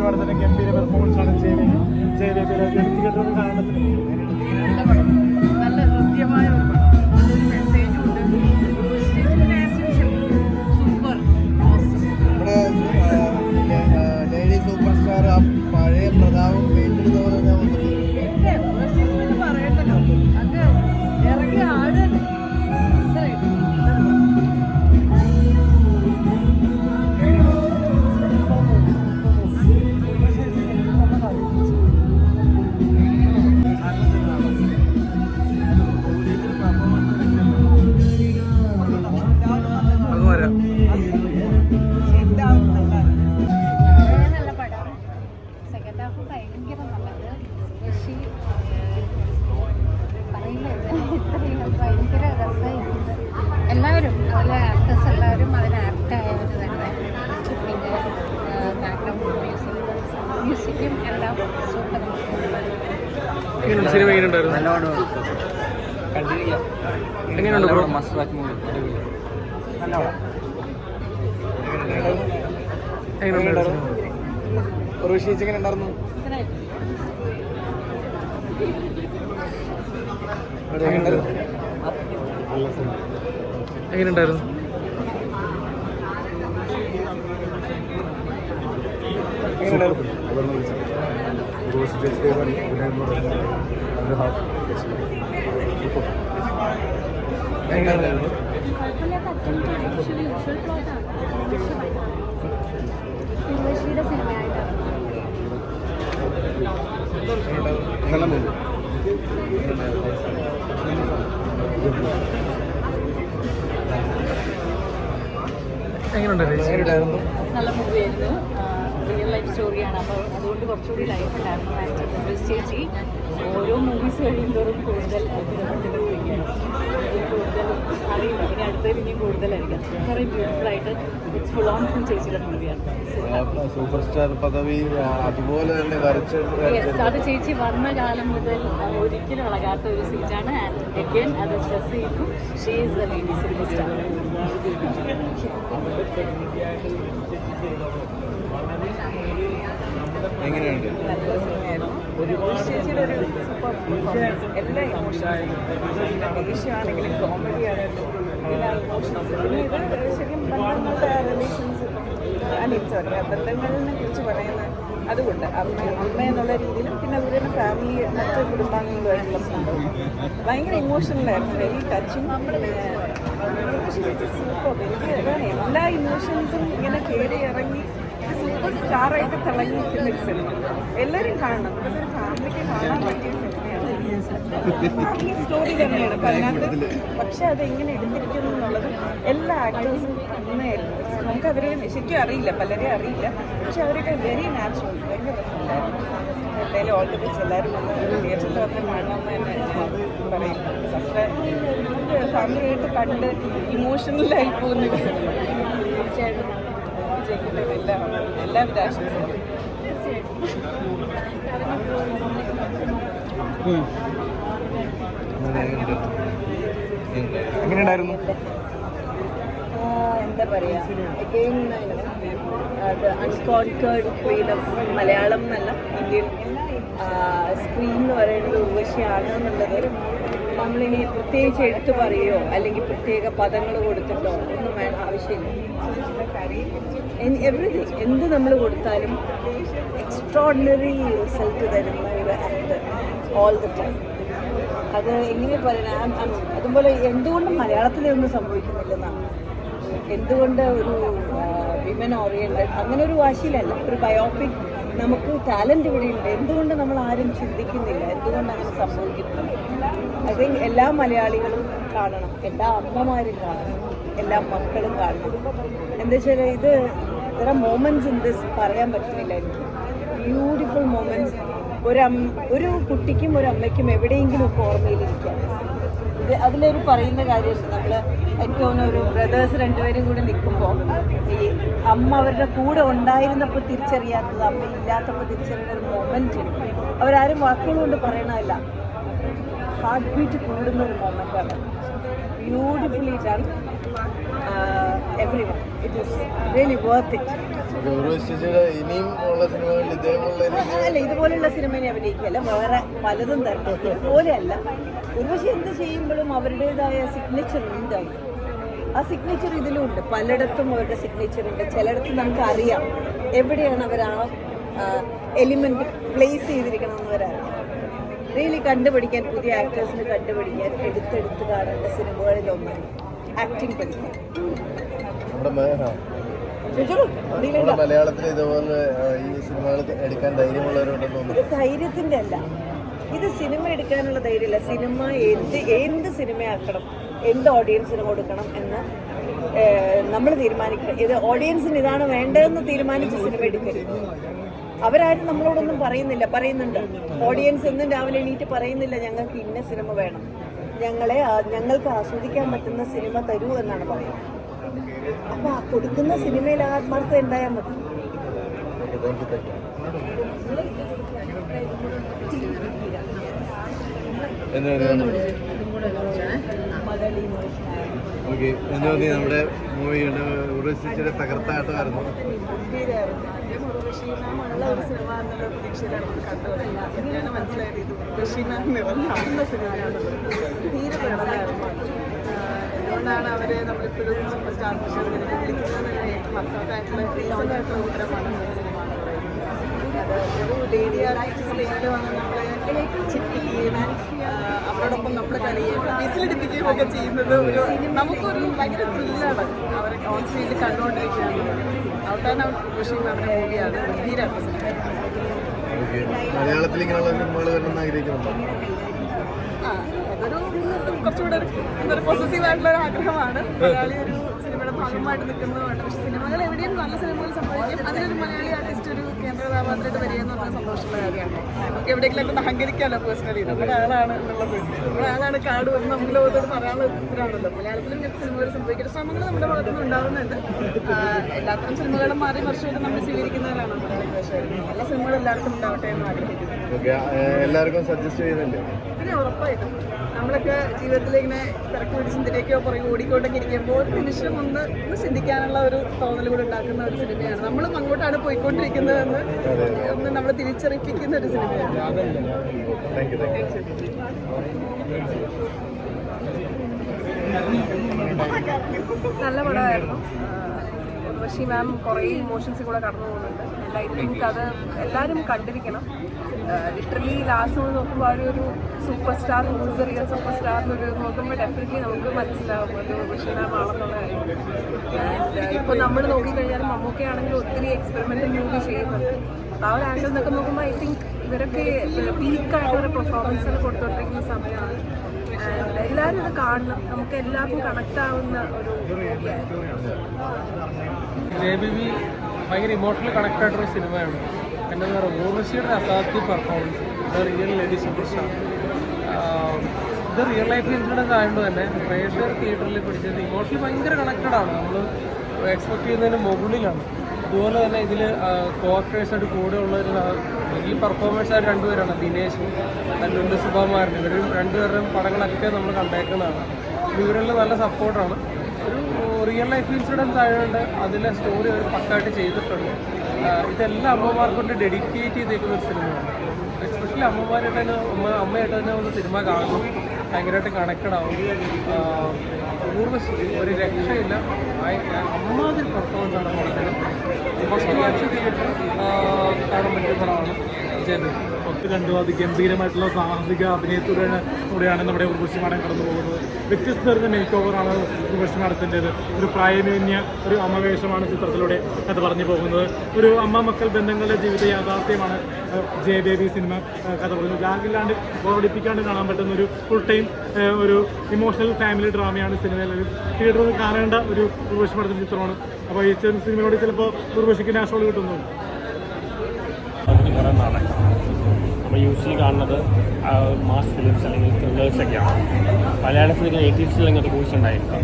പറഞ്ഞ തന്നെ ഗംഭീര പെർഫോമൻസ് ആണ് തിയേറ്ററിൽ കാണേണ്ട സിനിമ. നല്ല ഹൃദ്യമായ ഒരു നല്ലൊരു മെസ്സേജും ഉണ്ട്. സൂപ്പർ ലേഡി സൂപ്പർ സ്റ്റാർ ആ പഴയ പ്രതാപം വീണ്ടെടുത്തപോലെ ഞാൻ വന്നിട്ടുണ്ട്. പറയണ്ടല്ലോ അത് ഇറങ്ങി ആട് എല്ലാവരും അതുപോലെ ആക്ടേഴ്സ് എല്ലാവരും അതിന് ആപ്റ്റായവർ തന്നെ. പിന്നെ ബാക്ക്ഗ്രൗണ്ട് മ്യൂസിക്കും എല്ലാം സൂപ്പർ. സിനിമ എങ്ങനെയുണ്ടായിരുന്നു? നല്ലോണം എങ്ങനെയുണ്ട്? Must watch movie. എങ്ങനെയുണ്ടായിരുന്നു? എങ്ങനെ ഉണ്ടായിരുന്നു? എങ്ങനെയുണ്ടായിരുന്നു? എങ്ങനെയുണ്ടായിരുന്നു? നല്ല മൂവിയായിരുന്നു. റിയൽ ലൈഫ് സ്റ്റോറിയാണ്. അപ്പോൾ അതുകൊണ്ട് കുറച്ചുകൂടി ലൈഫ് ഉണ്ടായിരുന്നു. ചേച്ചി ഓരോ മൂവീസ് കഴിയുമ്പോഴും കൂടുതൽ അത്ഭുതപ്പെട്ടുകൊണ്ടിരിക്കുകയാണ്. കൂടുതൽ അറിയില്ല, ഇനി അടുത്തത് ഇനിയും കൂടുതലായിരിക്കും. അത്രയും ബ്യൂട്ടിഫുള്ളായിട്ട് ഇറ്റ്സ് ഫുൾ ഓൺ ഫുൾ ചേച്ചിയുടെ മൂവിയാണ്. സൂപ്പർ സ്റ്റാർ പദവി അതുപോലെ തന്നെ അത് ചേച്ചി വന്ന കാലം മുതൽ ഒരിക്കലും ഇളകാത്ത ഒരു സീറ്റാണ്. ആൻഡ് അഗൈൻ അത് സ്ട്രെസ് ചെയ്യുന്നു. She is the lady super star. എങ്ങനെയുണ്ട്? നല്ല സിനിമയായിരുന്നു. ചേച്ചിയുടെ ഒരു സൂപ്പർ പെർഫോമൻസ്. എല്ലാ ഇമോഷൻസും ദേഷ്യമാണെങ്കിലും കോമഡി ആണെങ്കിലും എല്ലാ ഇമോഷൻസും. പിന്നെ ഇത് ശരിക്കും ബന്ധങ്ങളുടെ റിലേഷൻസ് ബന്ധങ്ങളിനെ കുറിച്ച് പറയുന്ന അതുകൊണ്ട് അമ്മ എന്നുള്ള രീതിയിലും പിന്നെ അതുപോലെ തന്നെ ഫാമിലി മറ്റ് കുടുംബാംഗങ്ങളുമായിട്ടുള്ള സംഭവം ഭയങ്കര ഇമോഷണലായിരുന്നു. Very touching. സൂപ്പർ. എനിക്ക് അതാണ് എല്ലാ ഇമോഷൻസും ഇങ്ങനെ കയറി ഇറങ്ങി സൂപ്പർ സ്റ്റാറായിട്ട് തിളങ്ങി നിൽക്കുന്ന ഒരു സിനിമ. എല്ലാവരും കാണണം. നമ്മുടെ ഫാമിലിക്ക് കാണാൻ പറ്റിയ സിനിമയാണ്. ഫാമിലി സ്റ്റോറി തന്നെയാണ്. അപ്പം അതിനകത്ത് പക്ഷെ അതെങ്ങനെ എടുത്തിരിക്കുന്നു എന്നുള്ളത് എല്ലാ ആക്ടേഴ്സും നന്നായിരുന്നു. നമുക്കവരെ ശരിക്കും അറിയില്ല, പലരെയും അറിയില്ല. പക്ഷെ അവരൊക്കെ വെരി നാച്ചുറൽ. ഭയങ്കര രസമുണ്ടായിരുന്നു. എന്തായാലും ഓൾ ദി ബെസ്റ്റ്. എല്ലാവരും തിയേറ്ററിൽ വന്ന് കാണണമെന്ന് തന്നെ ഞാൻ പറയും. അത്ര ഫാമിലിയായിട്ട് കണ്ട് ഇമോഷണലായി പോകുന്നൊരു സിനിമ. തീർച്ചയായിട്ടും എല്ലാവിധ ആശംസകളും. എങ്ങനെയുണ്ടായിരുന്നു? എന്താ പറയുക, അഗെയിൻ അൺകോൺകേർഡ് ക്വീൻ ഓഫ് മലയാളം എന്നല്ല ഇന്ത്യൻ സ്ക്രീൻ എന്ന് പറയുന്നത് ഉർവശിയാണ് എന്നുള്ളത് നമ്മളിനി പ്രത്യേകിച്ച് എടുത്തു പറയുകയോ അല്ലെങ്കിൽ പ്രത്യേക പദങ്ങൾ കൊടുത്തിട്ടോ ഒന്നും വേണം ആവശ്യമില്ല. എവറിഥിങ് എന്ത് നമ്മൾ കൊടുത്താലും എക്സ്ട്രോർഡിനറി റിസൾട്ട് തരുന്ന ഒരു ആക്ടർ ഓൾ ദ ടൈം. അത് എങ്ങനെ പറയാൻ അതുപോലെ എന്തുകൊണ്ട് മലയാളത്തിലൊന്നും സംഭവിക്കുന്നില്ലെന്നാണ്. എന്തുകൊണ്ട് ഒരു വിമൻ ഓറിയൻറ്റഡ് അങ്ങനെ ഒരു വാശിയിലല്ല, ഒരു ബയോപിക് നമുക്ക് ടാലൻറ്റ് ഇവിടെയുണ്ട്. എന്തുകൊണ്ട് നമ്മൾ ആരും ചിന്തിക്കുന്നില്ല, എന്തുകൊണ്ട് അങ്ങനെ സംഭവിക്കുന്നില്ല? ഐ തിങ്ക് എല്ലാ മലയാളികളും കാണണം, എല്ലാ അമ്മമാരും കാണണം, എല്ലാ മക്കളും കാണണം. എന്താ വെച്ചാൽ ഇത് there are moments in this പറയാൻ പറ്റുന്നില്ല എനിക്ക്. Beautiful moments. ഒരു കുട്ടിക്കും ഒരു അമ്മയ്ക്കും എവിടെയെങ്കിലും ഒക്കെ ഓർമ്മയിലിരിക്കാം. ഇത് അതിലൊരു പറയുന്ന കാര്യമുണ്ട്. നമ്മൾ എനിക്ക് തോന്നുന്ന ഒരു ബ്രദേഴ്സ് രണ്ടുപേരും കൂടി നിൽക്കുമ്പോൾ ഈ അമ്മ അവരുടെ കൂടെ ഉണ്ടായിരുന്നപ്പോൾ തിരിച്ചറിയാത്തത് അമ്മ ഇല്ലാത്തപ്പോൾ തിരിച്ചറിയുന്ന ഒരു മൊമെൻറ്റ് അവരാരും വാക്കുകൾ കൊണ്ട് പറയണമല്ല, ഹാർട്ട് ബീറ്റ് കൂടുന്ന ഒരു മൊമെൻ്റാണ്. Beautifully done. everyone. It was really worth it. ഇനിയും ഉള്ള സിനിമകളിൽ അല്ല ഇതുപോലെയുള്ള സിനിമയെ അഭിനയിക്കുകയല്ല, വേറെ പലതും തരണം. ഇതുപോലെയല്ല, ഉർവശി എന്ത് ചെയ്യുമ്പോഴും അവരുടേതായ സിഗ്നേച്ചർ ഉണ്ടാവും. ആ സിഗ്നേച്ചർ ഇതിലുണ്ട്, പലയിടത്തും അവരുടെ സിഗ്നേച്ചർ ഉണ്ട്. ചിലയിടത്ത് നമുക്ക് അറിയാം എവിടെയാണ് അവർ ആ എലിമെന്റ് പ്ലേസ് ചെയ്തിരിക്കണമെന്ന് വരറിയാം. റിയലി കണ്ടുപിടിക്കാൻ, പുതിയ ആക്ടേഴ്സിന് കണ്ടുപിടിക്കാൻ എടുത്തെടുത്ത് കാണേണ്ട സിനിമകളിലൊന്നാണ് ആക്ടിങ് പഠിക്കാൻ. മലയാളത്തിൽ ഇതുപോലെ ഈ സിനിമകൾ എടുക്കാൻ ധൈര്യമുള്ളവരുണ്ടെന്ന് തോന്നുന്നു. ഇത് ധൈര്യത്തിന്റെ അല്ല, ഇത് സിനിമ എടുക്കാനുള്ള ധൈര്യമില്ല. സിനിമ എന്ത് സിനിമയാക്കണം, എന്ത് ഓഡിയൻസിന് കൊടുക്കണം എന്ന് നമ്മൾ തീരുമാനിക്കണം. ഇത് ഓഡിയൻസിന് ഇതാണ് വേണ്ടതെന്ന് തീരുമാനിച്ച് സിനിമ എടുക്കരുത്. അവരാരും നമ്മളോടൊന്നും പറയുന്നുണ്ട്. ഓഡിയൻസ് എന്നും രാവിലെ എണീറ്റ് പറയുന്നില്ല ഞങ്ങൾക്ക് ഇന്ന സിനിമ വേണം, ഞങ്ങൾക്ക് ആസ്വദിക്കാൻ പറ്റുന്ന സിനിമ തരൂ എന്നാണ് പറയുന്നത്. അപ്പൊ ആ കൊടുക്കുന്ന സിനിമയിൽ ആത്മാർത്ഥത ഉണ്ടായാൽ മതി. നമ്മുടെ മൂവി ഉർവശിയുടെ തകർത്താട്ടമായിരുന്നു. ഉള്ള ഒരു സിനിമ എന്നുള്ള പ്രതീക്ഷയിലാണ് കണ്ടുവരില്ല. പിന്നെയാണ് മനസ്സിലായത് ഇത് ഉർവശിമാൻ നിറഞ്ഞ സിനിമയാണ്. തീരെ പ്രകടനമായിരുന്നു. അതുകൊണ്ടാണ് അവരെ നമ്മളിപ്പോഴും സൂപ്പർ സ്റ്റാർ വിളിക്കുന്നത്. മക്കൾക്കായിട്ടുള്ള റീസണായിട്ടുള്ള ഉത്തരമാണ് സിനിമ എന്ന് പറയുന്നത്. അത് ഒരു ലേഡി ആർട്ടിസ്റ്റ് സ്റ്റേജിൽ വന്ന് നമ്മളെ ചിരിപ്പിക്കുകയും അവരോടൊപ്പം നമ്മൾ കരയുകയും വിസിലടിപ്പിക്കുകയും ഒക്കെ ചെയ്യുന്നത് നമുക്കൊരു ഭയങ്കര ത്രില്ലാണ്. അവരെ ഓൺ സ്ക്രീനിൽ കണ്ടുകൊണ്ടിരിക്കുകയാണ്. ഔട്ടാണ് ഉർവശി നമ്മുടെ മൂവിയാണ്. ധീരാണ് മലയാളത്തിൽ ഇങ്ങനെയുള്ള സിനിമകൾ വരണമെന്ന് ആഗ്രഹിക്കുന്നുണ്ടോ? അതൊരു കുറച്ചുകൂടെ എന്തൊരു പോസിറ്റീവ് ആയിട്ടുള്ള ഒരു ആഗ്രഹമാണ്. മലയാളി ഒരു സിനിമയുടെ ഭാഗമായിട്ട് നിൽക്കുന്നതുകൊണ്ട്. പക്ഷെ സിനിമകൾ എവിടെയും നല്ല സിനിമകൾ സംഭവിക്കും. അതിലൊരു മലയാളി ആർട്ടിസ്റ്റ് ഒരു കേന്ദ്ര കഥാപാത്രമായിട്ട് വരികയെന്ന് പറഞ്ഞാൽ സന്തോഷമുള്ള കാര്യമാണ്. നമുക്ക് എവിടെയെങ്കിലും ഒന്ന് അഹങ്കരിക്കാമല്ലോ പേഴ്സണലി. നമ്മുടെ ആളാണ് എന്നുള്ളത്, നമ്മുടെ ആളാണ് കാട് വന്ന് നമ്മൾ ഓരോട് പറയാനുള്ള ഉത്തരവാണല്ലോ. മലയാളത്തിലും ഇങ്ങനത്തെ സിനിമകൾ സംഭവിക്കുന്ന ശ്രമങ്ങൾ നമ്മുടെ ഭാഗത്തുനിന്ന് ഉണ്ടാകുന്നുണ്ട്. എല്ലാത്തരം സിനിമകളും മാറി മറിച്ചുകൊണ്ട് നമ്മൾ സ്വീകരിക്കുന്നതിലാണ് മലയാളി ഭാഷ. നല്ല സിനിമകൾ എല്ലാവർക്കും ഉണ്ടാവട്ടെ എന്ന് ആഗ്രഹിക്കുന്നു. എല്ലാവർക്കും സജസ്റ്റ് ചെയ്യുന്നില്ലേ? പിന്നെ ഉറപ്പായിട്ടും നമ്മളൊക്കെ ജീവിതത്തിൽ ഇങ്ങനെ തിരക്ക് പിടിച്ച് എന്തിനേക്കോ പുറകെ ഓടിക്കൊണ്ടൊക്കെ ഇരിക്കുമ്പോൾ ഒരു നിമിഷം ഒന്ന് ചിന്തിക്കാനുള്ള ഒരു തോന്നൽ കൂടെ ഉണ്ടാക്കുന്ന ഒരു സിനിമയാണ്. നമ്മളും അങ്ങോട്ടാണ് പോയിക്കൊണ്ടിരിക്കുന്നതെന്ന് ഒന്ന് നമ്മൾ തിരിച്ചറിയിപ്പിക്കുന്ന ഒരു സിനിമയാണ്. നല്ല പടമായിരുന്നു. ഉർവശി മാം കുറേ ഇമോഷൻസ് കൂടെ കടന്നു പോകുന്നുണ്ട്. ഐ തിങ്ക് അത് എല്ലാവരും കണ്ടിരിക്കണം. ലിറ്ററലി ലാസ്റ്റ് നോക്കുമ്പോൾ ഒരു super star, whose real super സ്റ്റാറിനൊരു നോക്കുമ്പോൾ ഡെഫിനറ്റ്ലി നമുക്ക് മനസ്സിലാവും അത് ഉർവശി മാം ആണെന്നുള്ള കാര്യം. ഇപ്പോൾ നമ്മൾ നോക്കിക്കഴിഞ്ഞാൽ മമ്മൂക്കയാണെങ്കിൽ ഒത്തിരി എക്സ്പെരിമെൻ്റൽ മൂവി ചെയ്യുന്നുണ്ട്. ആ ഒരു ആംഗിൾ നിന്നൊക്കെ നോക്കുമ്പോൾ ഐ തിങ്ക് ഇവരൊക്കെ പീക്കായിട്ടൊരു പെർഫോമൻസിന് കൊടുത്തുകൊണ്ടിരിക്കുന്ന സമയമാണ്. എല്ലാവരും ഇത് കാണണം. നമുക്ക് എല്ലാവർക്കും കണക്ട് ആവുന്ന ഒരു JBB ഭയങ്കര ഇമോഷണലി കണക്ട് ആയിട്ടൊരു സിനിമയാണ്. എന്താ പറയുക, ഉർവശിയുടെ അസാധ്യ performance, the real lady super star. ഇത് റിയൽ ലൈഫ് ഇൻസിഡൻസ് ആയതുകൊണ്ട് തന്നെ പ്രേക്ഷകർ തിയേറ്ററിൽ പിടിച്ചത് ഇമോഷണലി ഭയങ്കര കണക്റ്റഡ് ആണ്. നമ്മൾ എക്സ്പെക്ട് ചെയ്യുന്നതിന് മുകളിലാണ്. അതുപോലെ തന്നെ ഇതിൽ കോആക്ടേഴ്സായിട്ട് കൂടെ ഉള്ളൊരു വലിയ പെർഫോമൻസായിട്ട് രണ്ടുപേരാണ്, ദിനേശും ലുല്ലു സുബാമാരനും. ഇവർ രണ്ടുപേരുടെയും പടങ്ങളൊക്കെ നമ്മൾ കണ്ടേക്കുന്നതാണ്. ഇവരെല്ലാം നല്ല സപ്പോർട്ടാണ്. ഒരു റിയൽ ലൈഫ് ഇൻസിഡൻസ് ആയതുകൊണ്ട് അതിലെ സ്റ്റോറി അവർ പക്കായിട്ട് ചെയ്തിട്ടുണ്ട്. ഇതെല്ലാം അമ്മമാർക്കൊണ്ട് ഡെഡിക്കേറ്റ് ചെയ്തേക്കുന്ന ഒരു സിനിമയാണ്. എസ്പെഷ്യലി അമ്മമാരായിട്ട് തന്നെ അമ്മയായിട്ട് തന്നെ ഒന്ന് സിനിമ കാണും, ഭയങ്കരമായിട്ട് കണക്റ്റഡ് ആവും. ഉർവശി ഒരു രക്ഷയില്ല, അമ്മാതിരി പെർഫോമൻസാണ് കൊടുക്കുന്നത്. ഫസ്റ്റ് വാച്ച് തിയേറ്റർ കാണാൻ പറ്റിയ പടമാണ് JBB. കണ്ടു. അത് ഗംഭീരമായിട്ടുള്ള സാഹസിക അഭിനയത്തിലൂടെയാണ് നമ്മുടെ ഉർവശി മാഡം കടന്നു പോകുന്നത്. വ്യത്യസ്ത തരുന്ന മേക്ക് ഓവറാണ് ഉർവശി മാഡത്തിൻ്റെത്. ഒരു പ്രായമേന്യ ഒരു അമ്മവേഷമാണ് ചിത്രത്തിലൂടെ കഥ പറഞ്ഞു പോകുന്നത്. ഒരു അമ്മ മക്കൾ ബന്ധങ്ങളുടെ ജീവിത യാഥാർത്ഥ്യമാണ് JBB സിനിമ കഥ പറയുന്നത്. ലാഗില്ലാണ്ട് ബോറടിപ്പിക്കാണ്ട് കാണാൻ പറ്റുന്ന ഒരു ഫുൾ ടൈം ഒരു ഇമോഷണൽ ഫാമിലി ഡ്രാമയാണ് സിനിമയിൽ. തിയേറ്ററിൽ കാണേണ്ട ഒരു ഉർവശി മാഡത്തിൻ്റെ ചിത്രമാണ്. അപ്പോൾ ഈ സിനിമയോട് ചിലപ്പോൾ ഉർവശിക്ക് നാഷണൽ കിട്ടുന്നു. നമ്മൾ യൂഷ്വലി കാണുന്നത് മാസ് ഫിലിംസ് അല്ലെങ്കിൽ ത്രില്ലേഴ്സൊക്കെയാണ്. മലയാള സിനിമ 80s ഇങ്ങനത്തെ മൂവീസ് ഉണ്ടായിട്ടില്ല.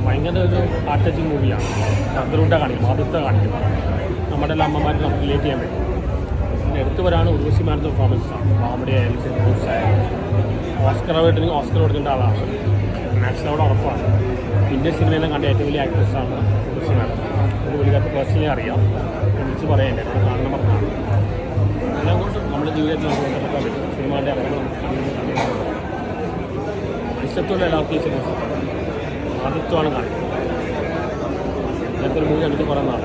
ഭയങ്കര ഒരു ഹാർട്ട് ടച്ചിങ് മൂവിയാണ്. മദർഹുഡ കാണിക്കും, മാതൃത്വം കാണിക്കുന്നത്. നമ്മുടെ എല്ലാ അമ്മമാരും നമുക്ക് റിലേറ്റ് ചെയ്യാൻ പറ്റും. പിന്നെ എടുത്തു വരാണ് ഉർവശി മാഡത്തിൻ്റെ പെർഫോമൻസാണ്. കോമഡി ആയാലും സിനിമ ഓസ്കർ അവാർഡ് ഓസ്കർ കൊടുക്കേണ്ട ആളാണ്. നാഷണൽ അവാർഡ് ഉറപ്പാണ്. ഇന്ത്യൻ സിനിമയിൽ കണ്ട ഏറ്റവും വലിയ ആക്ട്രസ്സാണ് ഉർവശി മാഡം. ഒരു പുള്ളിക്കാർക്ക് പേഴ്സണലി അറിയാം, വിളിച്ച് പറയണ്ടേ, കാണണം പറഞ്ഞാണ്. എല്ലാം കൊണ്ട് നമ്മുടെ ജീവിതത്തിൽ നമുക്ക് ബന്ധപ്പെട്ടാൽ പറ്റും. സിനിമകളുടെ അർത്ഥങ്ങൾ മനുഷ്യത്വമുള്ള എല്ലാവർക്കും ഈ സിനിമ ആദിത്വമാണ് കാണിക്കുന്നത്. അങ്ങനത്തെ ഒരു മൂവി കണ്ടിട്ട് കുറേ നാൾ